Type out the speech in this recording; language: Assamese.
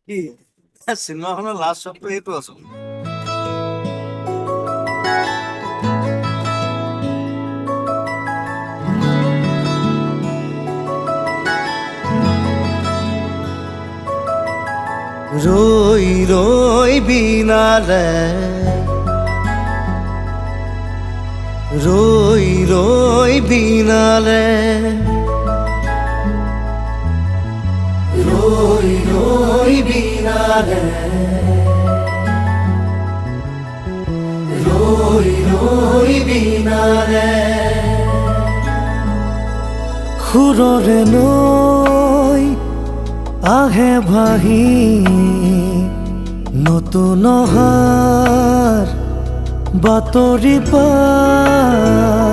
কি চিনেমাখনৰ লাষ্ট শ্বটটো এইটো আচোন। ৰই ৰই বিনালে ৰই ৰই বিনালে ৰই ৰই বিনালে ৰই ৰই বিনালে সুৰৰে নৈ আহে ভাহি নতুন অহাৰ বাতৰি পাই